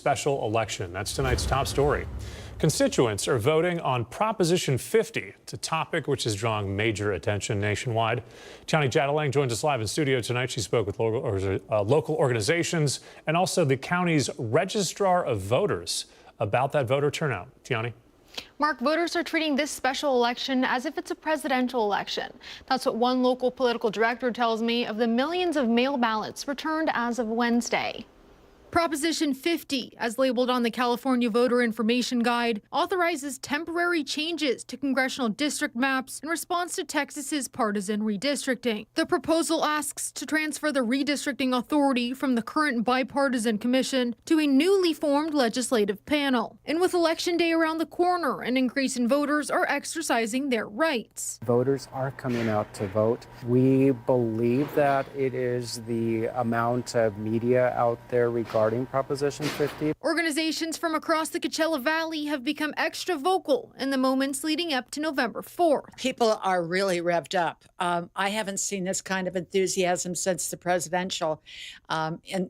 special election. That's tonight's top story. Constituents are voting on Proposition 50. It's a topic which is drawing major attention nationwide. Tiani Jadalang joins us live in studio tonight. She spoke with local organizations and also the county's registrar of voters about that voter turnout. Tiani. Mark, voters are treating this special election as if it's a presidential election. That's what one local political director tells me of the millions of mail ballots returned as of Wednesday. Proposition 50, as labeled on the California Voter Information Guide, authorizes temporary changes to congressional district maps in response to Texas's partisan redistricting. The proposal asks to transfer the redistricting authority from the current bipartisan commission to a newly formed legislative panel. And with Election Day around the corner, an increase in voters are exercising their rights. Voters are coming out to vote. We believe that it is the amount of media out there regarding Proposition 50. Organizations from across the Coachella Valley have become extra vocal in the moments leading up to November 4th. People are really revved up. I haven't seen this kind of enthusiasm since the presidential,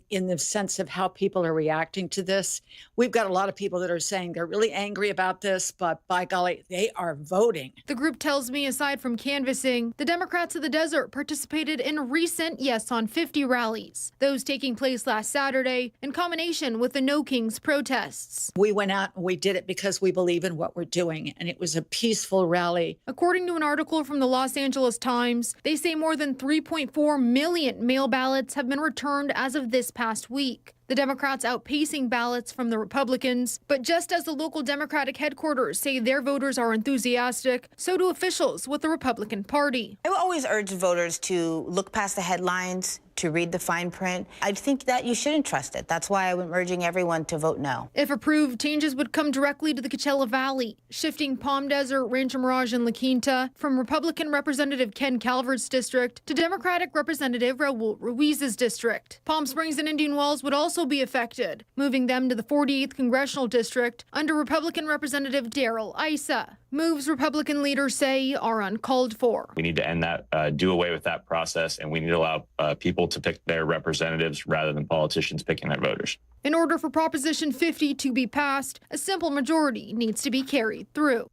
in the sense of how people are reacting to this. We've got a lot of people that are saying they're really angry about this, but by golly, they are voting. The group tells me aside from canvassing, the Democrats of the Desert participated in recent Yes on 50 rallies, those taking place last Saturday in combination with the No Kings protests. We went out and we did it because we believe in what we're doing, and it was a peaceful rally. According to an article from the Los Angeles Times, they say more than 3.4 million mail ballots have been returned as of this past week. The Democrats outpacing ballots from the Republicans. But just as the local Democratic headquarters say their voters are enthusiastic, so do officials with the Republican Party. I will always urge voters to look past the headlines, to read the fine print. I think that you shouldn't trust it. That's why I'm urging everyone to vote no. If approved, changes would come directly to the Coachella Valley, shifting Palm Desert, Rancho Mirage, and La Quinta from Republican Representative Ken Calvert's district to Democratic Representative Raul Ruiz's district. Palm Springs and Indian Wells would also be affected, moving them to the 48th Congressional District under Republican Representative Darrell Issa. Moves Republican leaders say are uncalled for. We need to end that, do away with that process, and we need to allow people to pick their representatives rather than politicians picking their voters. In order for Proposition 50 to be passed, a simple majority needs to be carried through.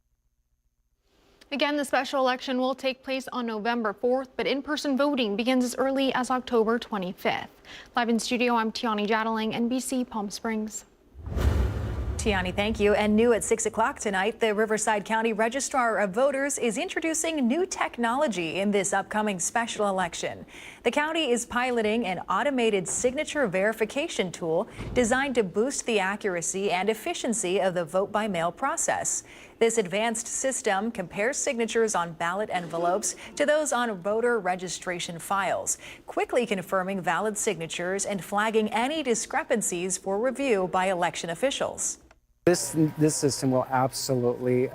Again, the special election will take place on November 4th, but in-person voting begins as early as October 25th. Live in studio, I'm Tiani Jadalang, NBC Palm Springs. Tiani, thank you. And new at 6 o'clock tonight, the Riverside County Registrar of Voters is introducing new technology in this upcoming special election. The county is piloting an automated signature verification tool designed to boost the accuracy and efficiency of the vote-by-mail process. This advanced system compares signatures on ballot envelopes to those on voter registration files, quickly confirming valid signatures and flagging any discrepancies for review by election officials. This system will absolutely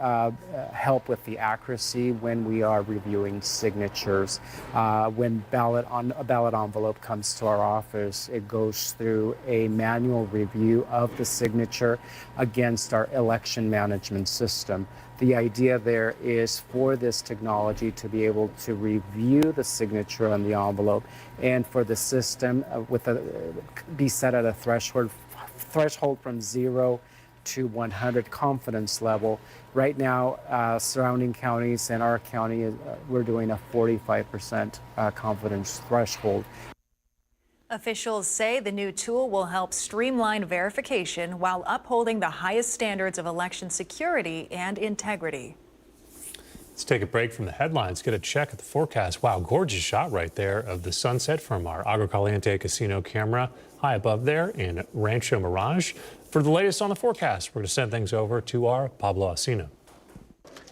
help with the accuracy when we are reviewing signatures. When a ballot envelope comes to our office, it goes through a manual review of the signature against our election management system. The idea there is for this technology to be able to review the signature on the envelope and for the system be set at a threshold from 0 to 100 confidence level. Right now, surrounding counties and our county, we're doing a 45% confidence threshold. Officials say the new tool will help streamline verification while upholding the highest standards of election security and integrity. Let's take a break from the headlines, get a check at the forecast. Wow, gorgeous shot right there of the sunset from our Agua Caliente casino camera high above there in Rancho Mirage. For the latest on the forecast, we're going to send things over to our Pablo Acina.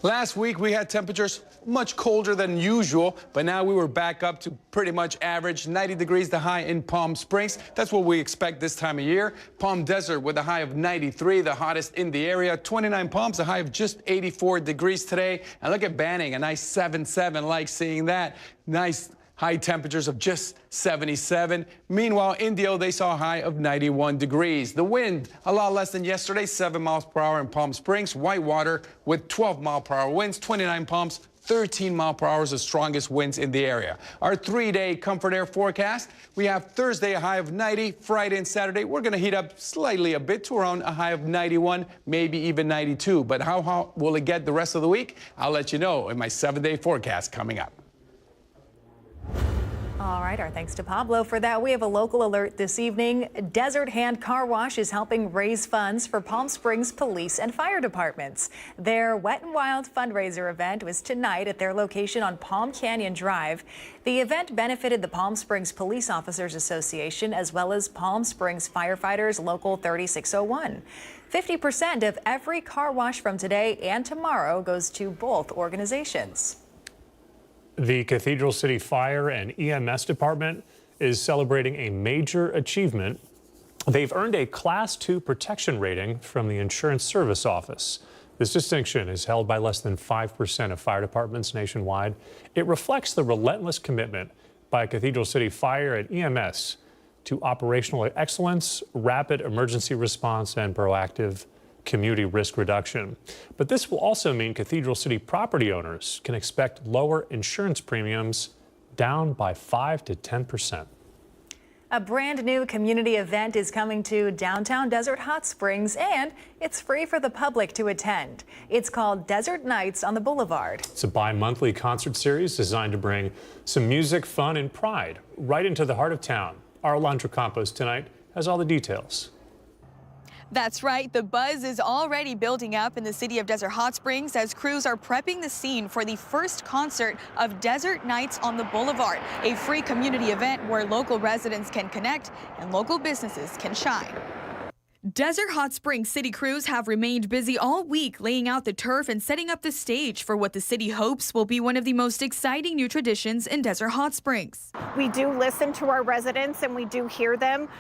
Last week, we had temperatures much colder than usual, but now we were back up to pretty much average. 90 degrees the high in Palm Springs. That's what we expect this time of year. Palm Desert with a high of 93, the hottest in the area. 29 Palms, a high of just 84 degrees today. And look at Banning, a nice 77, like seeing that. Nice high temperatures of just 77. Meanwhile, Indio, they saw a high of 91 degrees. The wind, a lot less than yesterday, 7 miles per hour in Palm Springs. Whitewater with 12 mile per hour winds, 29 Palms, 13 miles per hour is the strongest winds in the area. Our 3-day comfort air forecast, we have Thursday a high of 90, Friday and Saturday we're going to heat up slightly a bit to around a high of 91, maybe even 92. But how hot will it get the rest of the week? I'll let you know in my 7-day forecast coming up. All right, our thanks to Pablo for that. We have a local alert this evening. Desert Hand Car Wash is helping raise funds for Palm Springs police and fire departments. Their Wet and Wild fundraiser event was tonight at their location on Palm Canyon Drive. The event benefited the Palm Springs Police Officers Association as well as Palm Springs Firefighters Local 3601. 50% of every car wash from today and tomorrow goes to both organizations. The Cathedral City Fire and EMS Department is celebrating a major achievement. They've earned a Class 2 protection rating from the Insurance Service Office. This distinction is held by less than 5% of fire departments nationwide. It reflects the relentless commitment by Cathedral City Fire and EMS to operational excellence, rapid emergency response, and proactive community risk reduction. But this will also mean Cathedral City property owners can expect lower insurance premiums, down by 5 to 10%. A brand new community event is coming to downtown Desert Hot Springs, and it's free for the public to attend. It's called Desert Nights on the Boulevard. It's a bi-monthly concert series designed to bring some music, fun, and pride right into the heart of town. Our Alondra Campos tonight has all the details. That's right. The buzz is already building up in the city of Desert Hot Springs as crews are prepping the scene for the first concert of Desert Nights on the Boulevard, a free community event where local residents can connect and local businesses can shine. Desert Hot Springs city crews have remained busy all week laying out the turf and setting up the stage for what the city hopes will be one of the most exciting new traditions in Desert Hot Springs. We do listen to our residents and we do hear them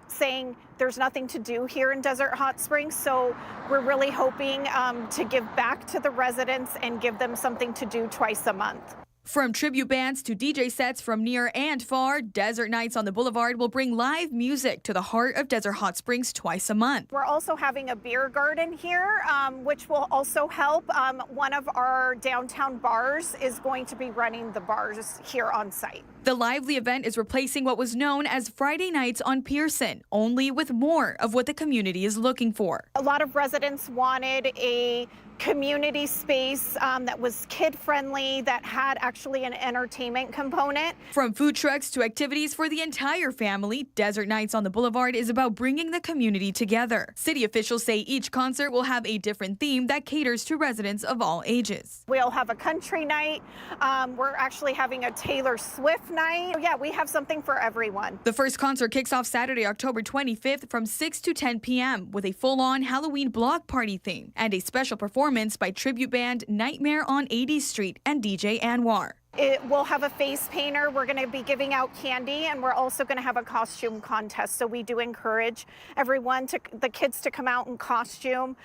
saying there's nothing to do here in Desert Hot Springs, so we're really hoping to give back to the residents and give them something to do twice a month. From tribute bands to DJ sets from near and far, Desert Nights on the Boulevard will bring live music to the heart of Desert Hot Springs twice a month. We're also having a beer garden here, which will also help. One of our downtown bars is going to be running the bars here on site. The lively event is replacing what was known as Friday Nights on Pearson, only with more of what the community is looking for. A lot of residents wanted a community space that was kid-friendly, that had actually an entertainment component. From food trucks to activities for the entire family, Desert Nights on the Boulevard is about bringing the community together. City officials say each concert will have a different theme that caters to residents of all ages. We'll have a country night. We're actually having a Taylor Swift night. Yeah, we have something for everyone. The first concert kicks off Saturday, October 25th from 6 to 10 p.m. with a full-on Halloween block party theme and a special performance by tribute band Nightmare on 80th Street and DJ Anwar. It will have a face painter. We're going to be giving out candy, and we're also going to have a costume contest. So we do encourage everyone, the kids, to come out in costume,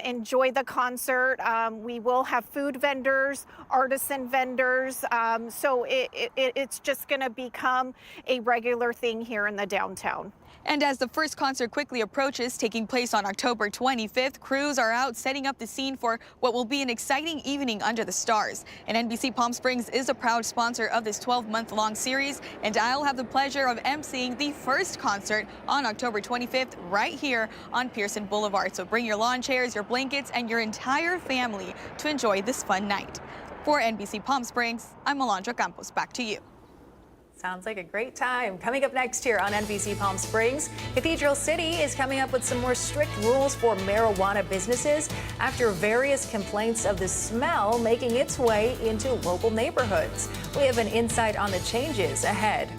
enjoy the concert. We will have food vendors, artisan vendors. So it's just going to become a regular thing here in the downtown. And as the first concert quickly approaches, taking place on October 25th, crews are out setting up the scene for what will be an exciting evening under the stars. And NBC Palm Springs is a proud sponsor of this 12-month-long series, and I'll have the pleasure of emceeing the first concert on October 25th right here on Pearson Boulevard. So bring your lawn chairs, your blankets, and your entire family to enjoy this fun night. For NBC Palm Springs, I'm Alondra Campos. Back to you. Sounds like a great time. Coming up next here on NBC Palm Springs, Cathedral City is coming up with some more strict rules for marijuana businesses after various complaints of the smell making its way into local neighborhoods. We have an insight on the changes ahead.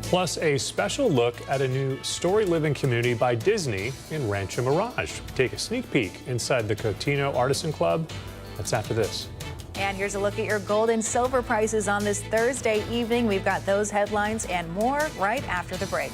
Plus, a special look at a new story living community by Disney in Rancho Mirage. Take a sneak peek inside the Cotino Artisan Club. That's after this. And here's a look at your gold and silver prices on this Thursday evening. We've got those headlines and more right after the break.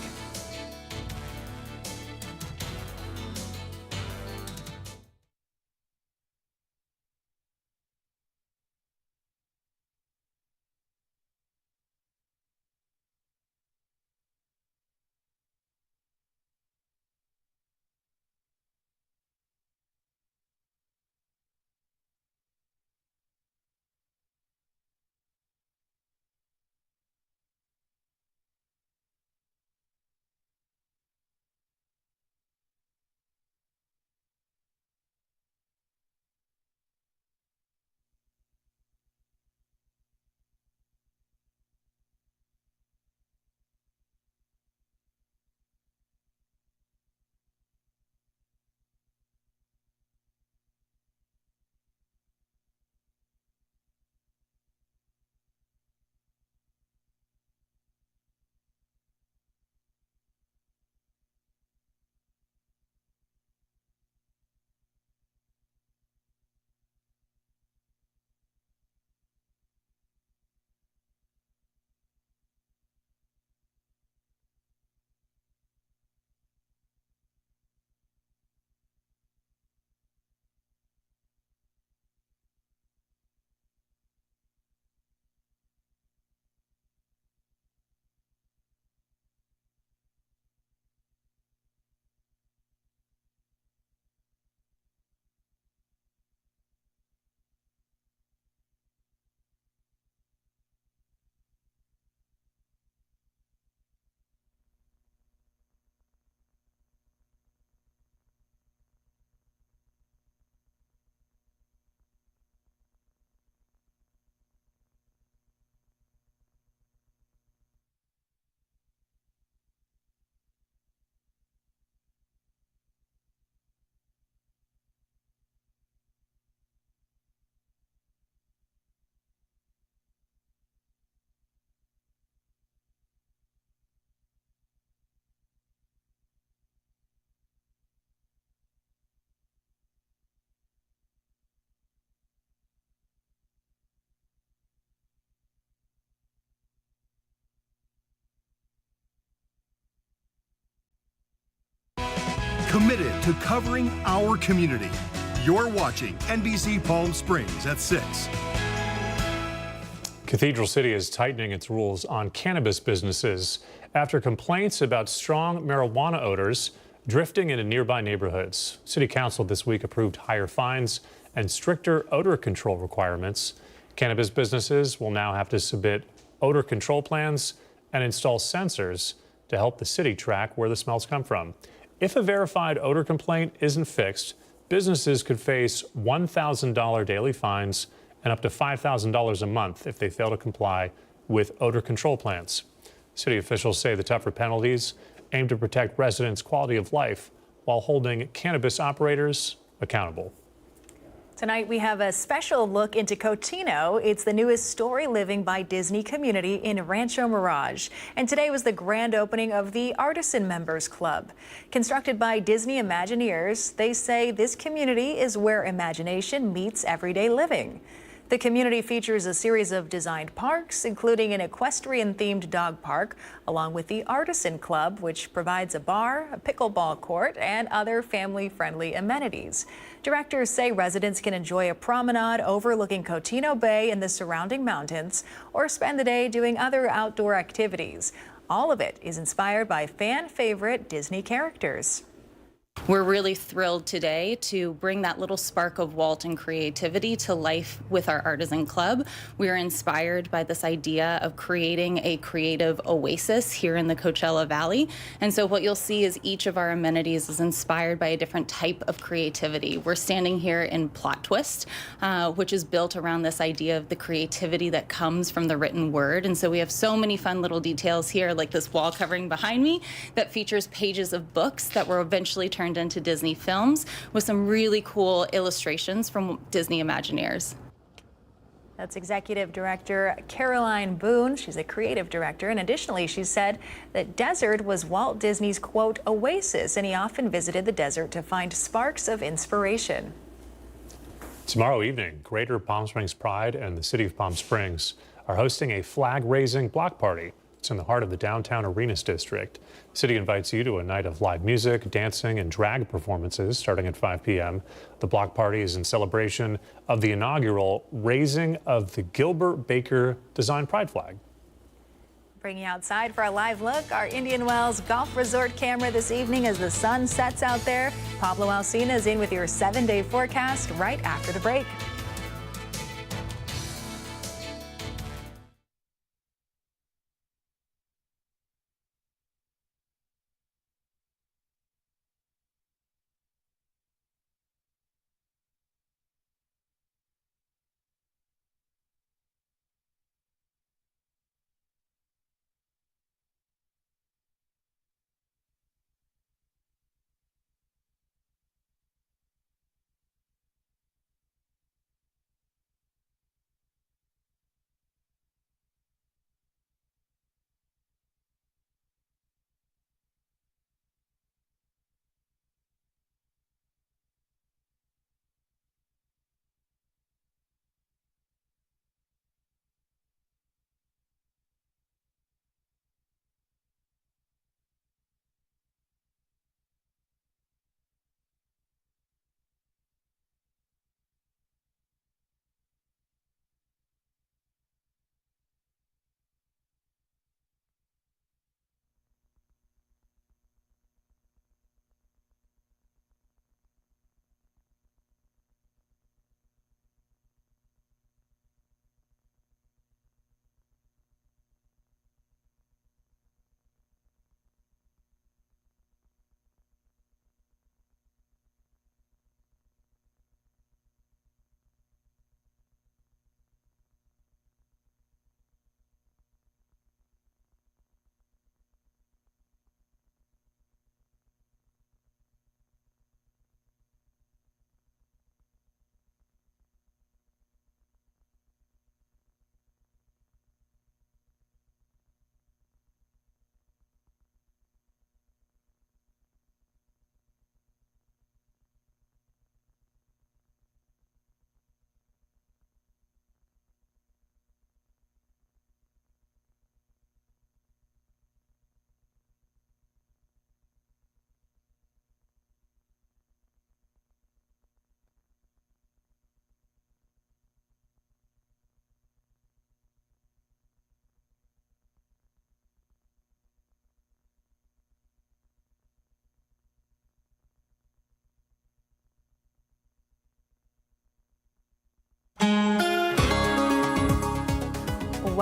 committed to covering our community. You're watching NBC Palm Springs at 6. Cathedral City is tightening its rules on cannabis businesses after complaints about strong marijuana odors drifting into nearby neighborhoods. City Council this week approved higher fines and stricter odor control requirements. Cannabis businesses will now have to submit odor control plans and install sensors to help the city track where the smells come from. If a verified odor complaint isn't fixed, businesses could face $1,000 daily fines and up to $5,000 a month if they fail to comply with odor control plans. City officials say the tougher penalties aim to protect residents' quality of life while holding cannabis operators accountable. Tonight we have a special look into Cotino. It's the newest story living by Disney community in Rancho Mirage. And today was the grand opening of the Artisan Members Club. Constructed by Disney Imagineers, they say this community is where imagination meets everyday living. The community features a series of designed parks, including an equestrian-themed dog park, along with the Artisan Club, which provides a bar, a pickleball court, and other family-friendly amenities. Directors say residents can enjoy a promenade overlooking Cotino Bay and the surrounding mountains, or spend the day doing other outdoor activities. All of it is inspired by fan-favorite Disney characters. We're really thrilled today to bring that little spark of Walton creativity to life with our Artisan Club. We are inspired by this idea of creating a creative oasis here in the Coachella Valley. And so what you'll see is each of our amenities is inspired by a different type of creativity. We're standing here in Plot Twist, which is built around this idea of the creativity that comes from the written word. And so we have so many fun little details here, like this wall covering behind me that features pages of books that were eventually turned into Disney films with some really cool illustrations from Disney Imagineers. That's Executive Director Caroline Boone. She's a creative director. And additionally, she said that desert was Walt Disney's, quote, oasis, and he often visited the desert to find sparks of inspiration. Tomorrow evening, Greater Palm Springs Pride and the City of Palm Springs are hosting a flag-raising block party. It's in the heart of the downtown Arenas district. The city invites you to a night of live music, dancing, and drag performances starting at 5 p.m. The block party is in celebration of the inaugural raising of the Gilbert Baker Design Pride flag. Bringing you outside for a live look, our Indian Wells Golf Resort camera this evening as the sun sets out there. Pablo Alcina is in with your 7-day forecast right after the break.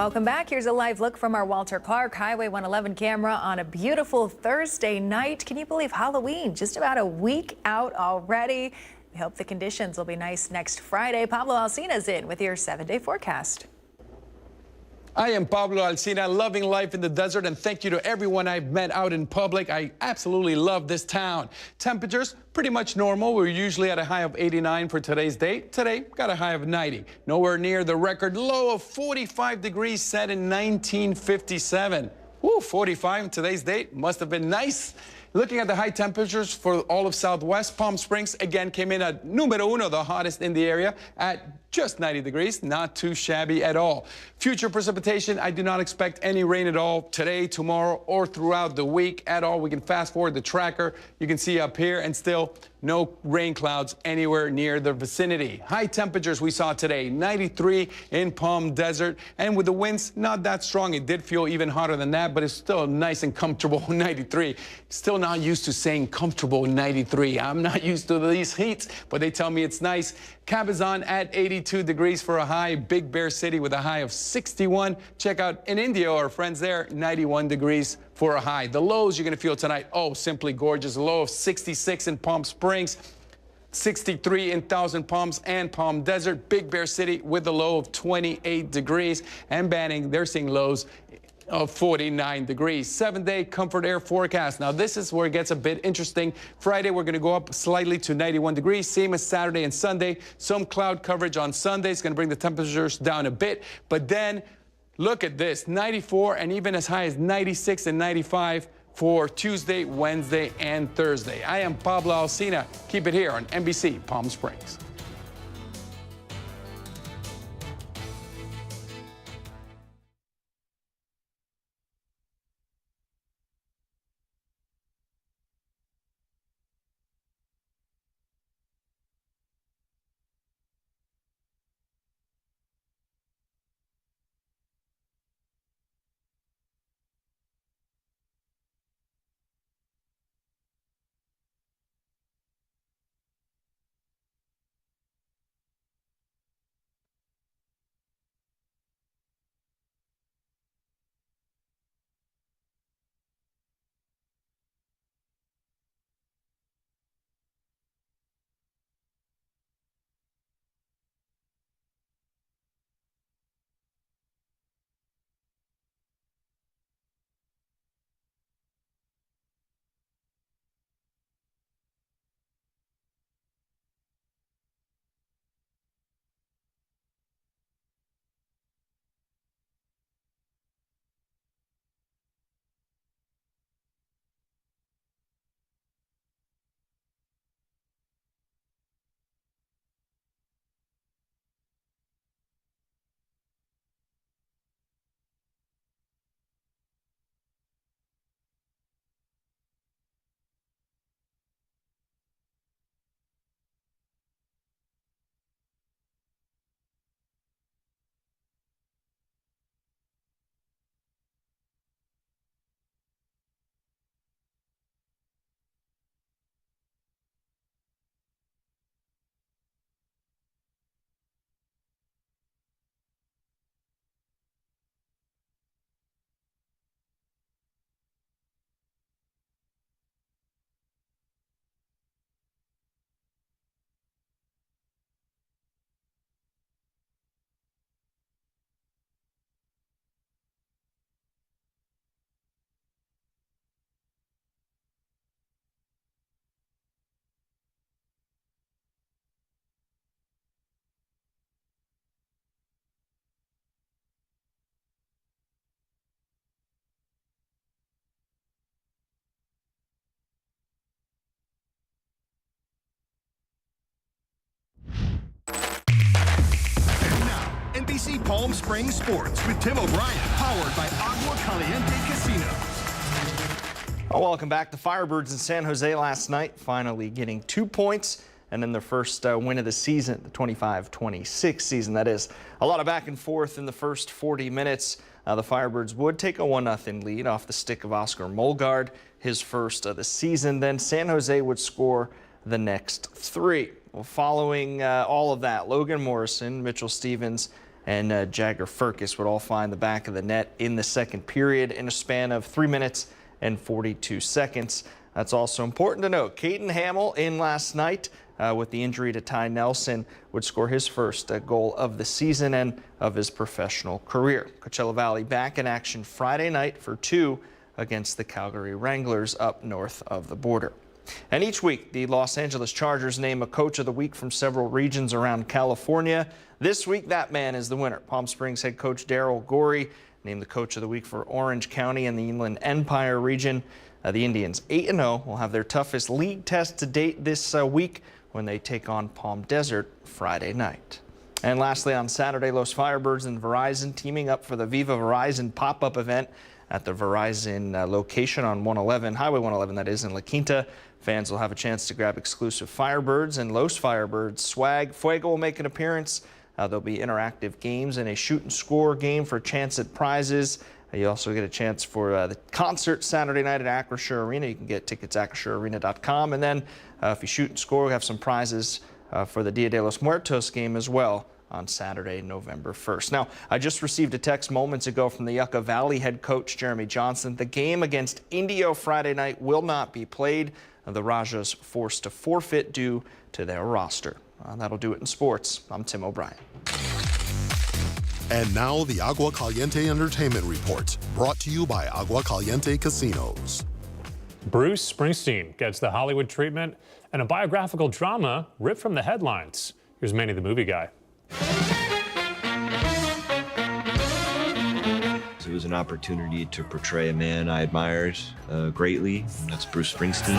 Welcome back. Here's a live look from our Walter Clark Highway 111 camera on a beautiful Thursday night. Can you believe Halloween? Just about a week out already. We hope the conditions will be nice next Friday. Pablo Alcina's in with your 7-day forecast. I am Pablo Alcina, loving life in the desert, and thank you to everyone I've met out in public. I absolutely love this town. Temperatures pretty much normal. We're usually at a high of 89 for today's date. Today, got a high of 90. Nowhere near the record low of 45 degrees set in 1957. Woo, 45 in today's date must have been nice. Looking at the high temperatures for all of Southwest, Palm Springs again came in at numero uno, the hottest in the area, at just 90 degrees, not too shabby at all. Future precipitation, I do not expect any rain at all today, tomorrow, or throughout the week at all. We can fast forward the tracker. You can see up here, and still no rain clouds anywhere near the vicinity. High temperatures we saw today, 93 in Palm Desert, and with the winds not that strong, it did feel even hotter than that, but it's still nice and comfortable 93. Still not used to saying comfortable 93. I'm not used to these heats, but they tell me it's nice. Cabazon at 82 degrees for a high. Big Bear City with a high of 61. Check out in Indio, our friends there, 91 degrees for a high. The lows you're going to feel tonight, oh, simply gorgeous. A low of 66 in Palm Springs, 63 in Thousand Palms and Palm Desert. Big Bear City with a low of 28 degrees. And Banning, they're seeing lows of 49 degrees. 7-day comfort air forecast. Now, this is where it gets a bit interesting. Friday, we're going to go up slightly to 91 degrees, same as Saturday and Sunday. Some cloud coverage on Sunday is going to bring the temperatures down a bit. But then, look at this, 94 and even as high as 96 and 95 for Tuesday, Wednesday, and Thursday. I am Pablo Alcina. Keep it here on NBC Palm Springs. NBC Palm Springs Sports with Tim O'Brien, powered by Agua Caliente Casino. Oh, welcome back. The Firebirds in San Jose last night finally getting 2 points and then their first win of the season, the 25-26 season, that is. A lot of back and forth in the first 40 minutes. The Firebirds would take a 1-0 lead off the stick of Oscar Molgard, his first of the season. Then San Jose would score the next 3. Well, following all of that, Logan Morrison, Mitchell Stevens, and Jagger Firkus would all find the back of the net in the second period in a span of 3 minutes and 42 seconds. That's also important to note. Caden Hamill in last night with the injury to Ty Nelson would score his first goal of the season and of his professional career. Coachella Valley back in action Friday night for 2 against the Calgary Wranglers up north of the border. And each week, the Los Angeles Chargers name a coach of the week from several regions around California. This week, that man is the winner. Palm Springs head coach Daryl Gorey named the coach of the week for Orange County and the Inland Empire region. The Indians 8-0 will have their toughest league test to date this week when they take on Palm Desert Friday night. And lastly, on Saturday, Los Firebirds and Verizon teaming up for the Viva Verizon pop-up event at the Verizon location on Highway 111, that is, in La Quinta. Fans will have a chance to grab exclusive Firebirds and Los Firebirds swag. Fuego will make an appearance. There'll be interactive games and a shoot and score game for a chance at prizes. You also get a chance for the concert Saturday night at Acrisure Arena. You can get tickets at acrissurearena.com. And then if you shoot and score, we have some prizes for the Dia de los Muertos game as well on Saturday, November 1st. Now, I just received a text moments ago from the Yucca Valley head coach, Jeremy Johnson. The game against Indio Friday night will not be played. The Rajas forced to forfeit due to their roster. That'll do it in sports. I'm Tim O'Brien. And now the Agua Caliente Entertainment Report, brought to you by Agua Caliente Casinos. Bruce Springsteen gets the Hollywood treatment and a biographical drama ripped from the headlines. Here's Manny the Movie Guy. It was an opportunity to portray a man I admired greatly. That's Bruce Springsteen.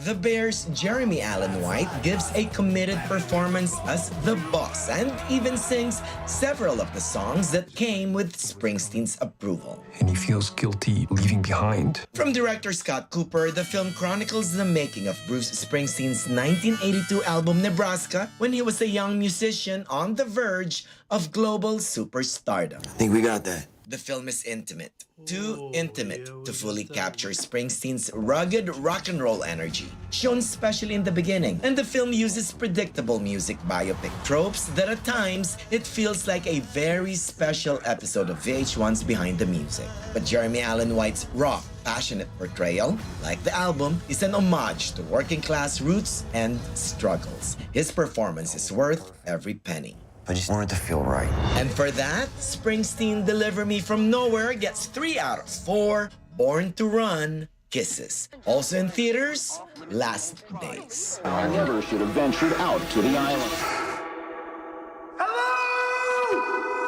The Bears' Jeremy Allen White gives a committed performance as the boss and even sings several of the songs that came with Springsteen's approval. And he feels guilty leaving behind. From director Scott Cooper, the film chronicles the making of Bruce Springsteen's 1982 album Nebraska when he was a young musician on the verge of global superstardom. I think we got that. The film is intimate, too intimate to fully capture Springsteen's rugged rock and roll energy, shown especially in the beginning. And the film uses predictable music biopic tropes that at times it feels like a very special episode of VH1's Behind the Music. But Jeremy Allen White's raw, passionate portrayal, like the album, is an homage to working class roots and struggles. His performance is worth every penny. I just wanted to feel right. And for that, Springsteen Deliver Me From Nowhere gets 3 out of 4 Born to Run kisses. Also in theaters, Last Days. I never should have ventured out to the island.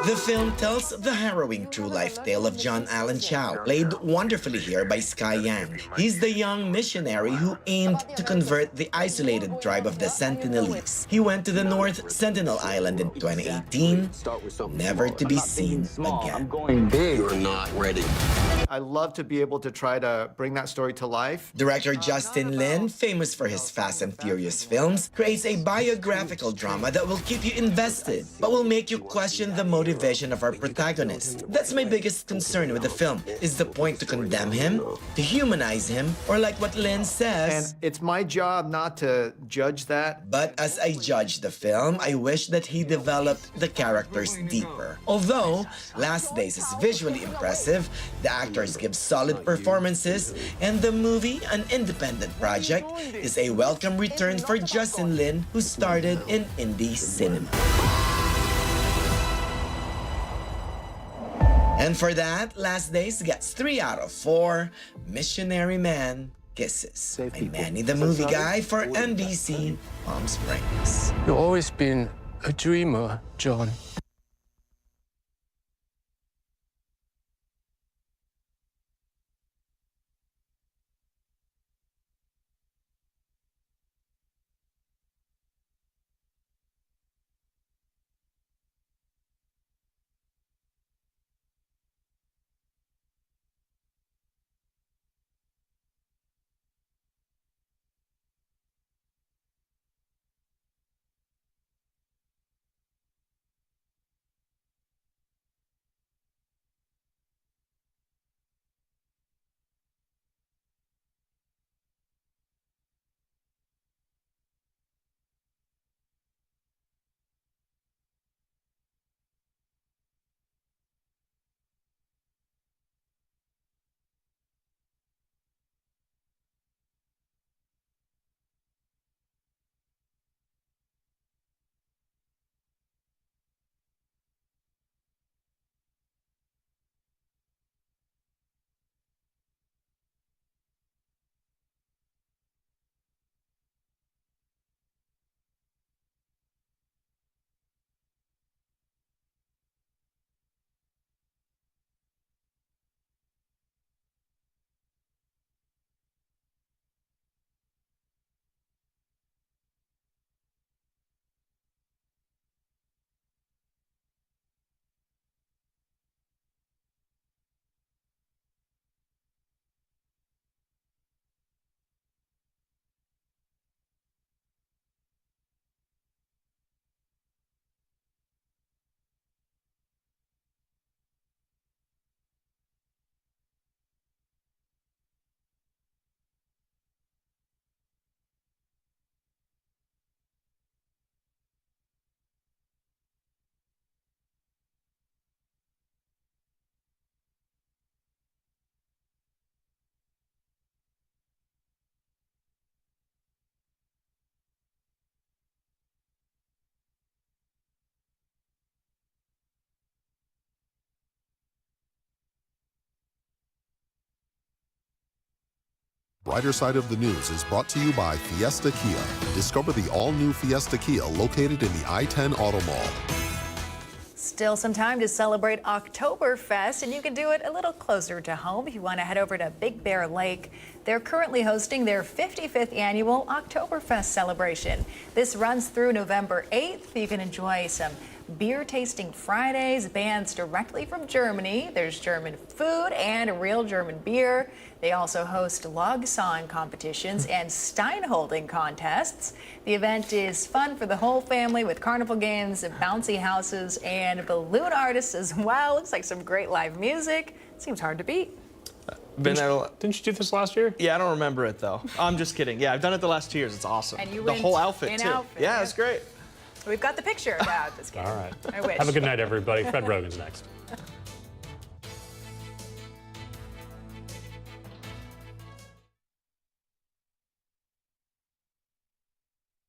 The film tells the harrowing true life tale of John Allen Chow, played wonderfully here by Sky Yang. He's the young missionary who aimed to convert the isolated tribe of the Sentinelese. He went to the North Sentinel Island in 2018, never to be seen again. I'm going big or not ready. I love to be able to try to bring that story to life. Director Justin Lin, famous for his Fast and Furious films, creates a biographical drama that will keep you invested, but will make you question the motivation of our protagonist. That's my biggest concern with the film. Is the point to condemn him, to humanize him, or like what Lin says? And it's my job not to judge that. But as I judge the film, I wish that he developed the characters deeper. Although Last Days is visually impressive, the actors give solid performances, and the movie, an independent project, is a welcome return for Justin Lin, who started in indie cinema. And for that, Last Days gets 3 out of 4 Missionary Man kisses. I'm Manny the Movie Guy for NBC Palm Springs. You've always been a dreamer, John. Brighter Side of the News is brought to you by Fiesta Kia. Discover the all-new Fiesta Kia located in the I-10 Auto Mall. Still some time to celebrate Oktoberfest, and you can do it a little closer to home if you want to head over to Big Bear Lake. They're currently hosting their 55th annual Oktoberfest celebration. This runs through November 8th. You can enjoy some beer tasting Fridays, bands directly from Germany. There's German food and real German beer. They also host log sawing competitions and stein holding contests. The event is fun for the whole family with carnival games, bouncy houses, and balloon artists as well. Looks like some great live music. Seems hard to beat. Been there. Didn't you do this last year? Yeah, I don't remember it though. I'm just kidding. Yeah, I've done it the last 2 years. It's awesome. And you the went whole outfit in too. outfit, Yeah, yeah. it's great. We've got the picture. No, just kidding. All right. I wish. Have a good night, everybody. Fred Rogan's next.